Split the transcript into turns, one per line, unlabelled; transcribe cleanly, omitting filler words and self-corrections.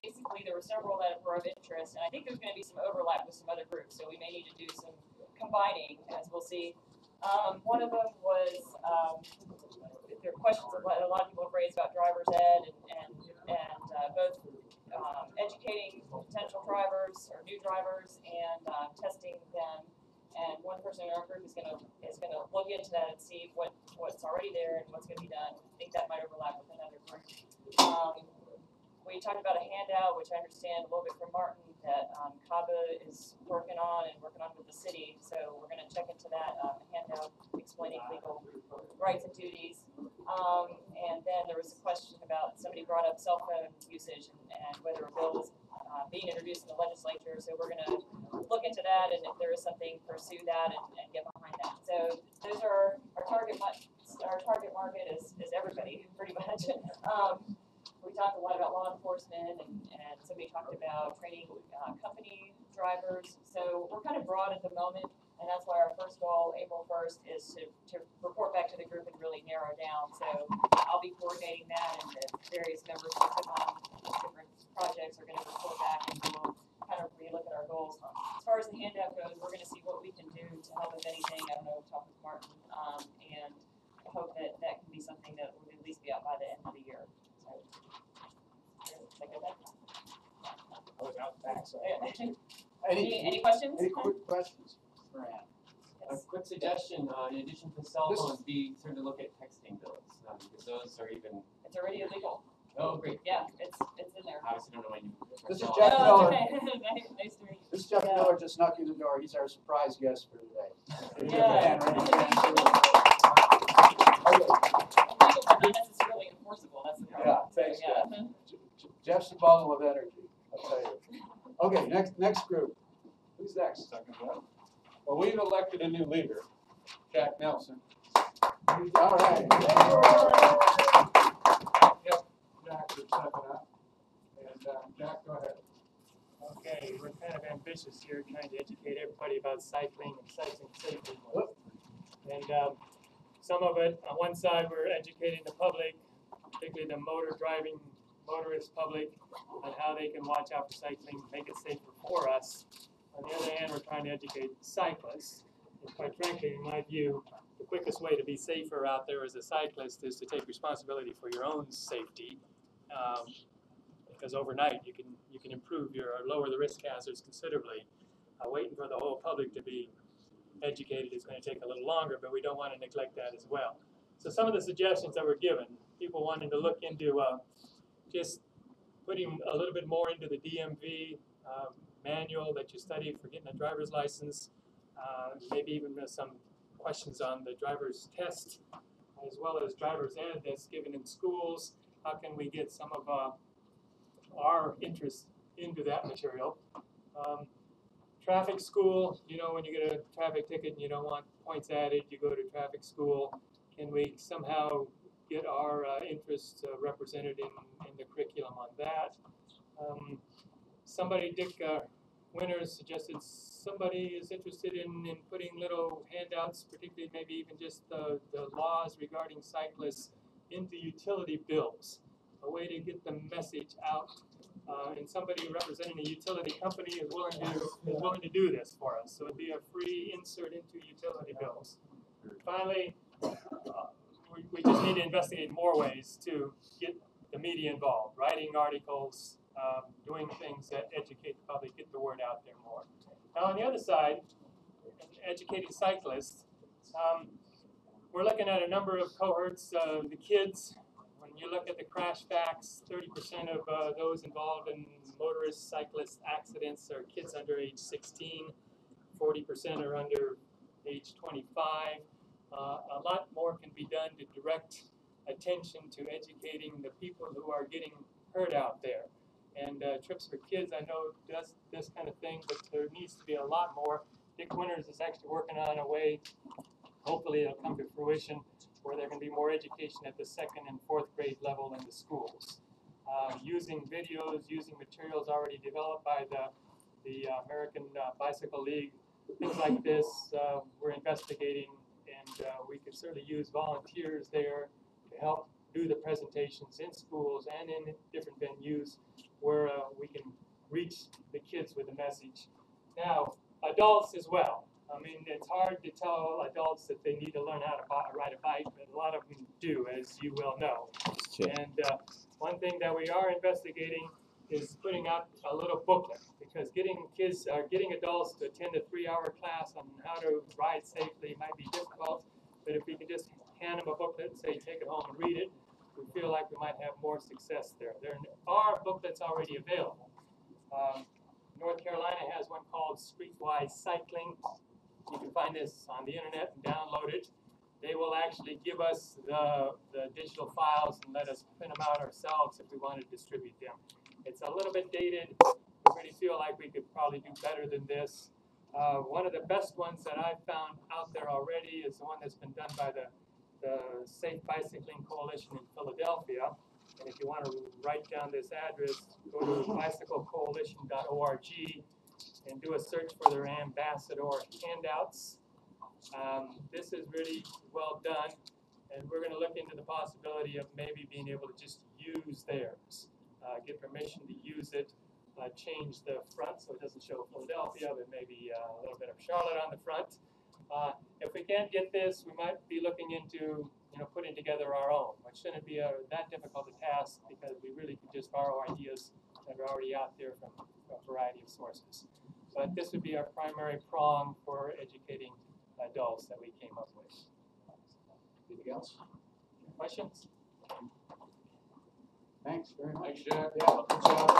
basically there were several that were of interest, and I think there's going to be some overlap with some other groups, so we may need to do some combining, as we'll see. One of them was there are questions a lot of people have raised about driver's ed and both educating potential drivers or new drivers and testing them. And one person in our group is gonna look into that and see what's already there and what's gonna be done. I think that might overlap with another group. We talked about a handout, which I understand a little bit from Martin, that CABA is working on with the city. So we're gonna check into that handout explaining legal rights and duties. And then there was a question about, somebody brought up cell phone usage and whether a bill is being introduced in the legislature. So we're going to look into that, and if there is something, pursue that and get behind that. So those are our target market is everybody, pretty much. We talked a lot about law enforcement, and somebody talked about training company drivers. So we're kind of broad at the moment. And that's why our first goal, April 1st, is to report back to the group and really narrow down. So I'll be coordinating that, and the various members who took on different projects are going to report back, and we'll kind of relook at our goals. As far as the handout goes, we're going to see what we can do to help, if anything. I don't know, talk with Martin, and I hope that can be something that will at least be out by the end of the year. So, any questions?
Any quick questions?
A quick suggestion, in addition to cell phones, be sure to look at texting bills, because those are even...
It's already illegal.
Oh, great.
Yeah, it's in there.
Obviously don't know when you...
This is Jeff Miller.
Okay. Nice to meet you.
This is Jeff Miller, just snuck in the door. He's our surprise guest for today.
Yeah.
Okay.
Legal, but not necessarily enforceable. That's the problem.
Yeah, thanks,
Yeah.
Jeff. Jeff's a bundle of energy, I'll tell you. Okay, next group. Who's next?
Well, we've elected a new leader, Jack Nelson.
All right.
Yep, Jack is stepping up. And Jack, go ahead.
Okay, we're kind of ambitious here, trying to educate everybody about cycling and cycling safety. And some of it, on one side, we're educating the public, particularly the motorist public, on how they can watch out for cycling, make it safer for us. On the other hand, we're trying to educate cyclists. And quite frankly, in my view, the quickest way to be safer out there as a cyclist is to take responsibility for your own safety. Because overnight you can improve lower the risk hazards considerably. Waiting for the whole public to be educated is going to take a little longer, but we don't want to neglect that as well. So some of the suggestions that were given, people wanting to look into just putting a little bit more into the DMV manual that you study for getting a driver's license, maybe even some questions on the driver's test, as well as driver's ed that's given in schools. How can we get some of our interest into that material? Traffic school, you know, when you get a traffic ticket and you don't want points added, you go to traffic school. Can we somehow get our interests represented in the curriculum on that? Dick Winters suggested somebody is interested in putting little handouts, particularly maybe even just the laws regarding cyclists into utility bills, a way to get the message out. And somebody representing a utility company is willing to do this for us. So it'd be a free insert into utility bills. Finally, we just need to investigate more ways to get the media involved, writing articles, doing things that educate the public, get the word out there more. Now on the other side, educating cyclists, we're looking at a number of cohorts. The kids, when you look at the crash facts, 30% of those involved in motorist cyclist accidents are kids under age 16, 40% are under age 25. A lot more can be done to direct attention to educating the people who are getting hurt out there. And Trips for Kids, I know, does this kind of thing, but there needs to be a lot more. Dick Winters is actually working on a way, hopefully it'll come to fruition, where there can be more education at the 2nd and 4th grade level in the schools. Using videos, using materials already developed by the American Bicycle League, things like this, we're investigating, and we can certainly use volunteers there to help do the presentations in schools and in different venues where we can reach the kids with a message. Now, adults as well. I mean, it's hard to tell adults that they need to learn how to ride a bike, but a lot of them do, as you well know.
Sure.
And one thing that we are investigating is putting out a little booklet, because getting adults to attend a 3-hour class on how to ride safely might be difficult, but if we can just hand them a booklet and say, take it home and read it, we feel like we might have more success there. There are booklets already available. North Carolina has one called Streetwise Cycling. You can find this on the internet and download it. They will actually give us the digital files and let us print them out ourselves if we want to distribute them. It's a little bit dated. We really feel like we could probably do better than this. One of the best ones that I've found out there already is the one that's been done by the Safe Bicycling Coalition in Philadelphia. And if you want to write down this address, go to bicyclecoalition.org and do a search for their ambassador handouts. This is really well done, and we're going to look into the possibility of maybe being able to just use theirs, get permission to use it, change the front so it doesn't show Philadelphia, but maybe a little bit of Charlotte on the front. If we can't get this, we might be looking into putting together our own, which shouldn't be that difficult a task, because we really can just borrow ideas that are already out there from a variety of sources. But this would be our primary prong for educating adults that we came up with.
Anything else?
Questions?
Thanks very much.
Thanks, Jack.
Yeah, good job.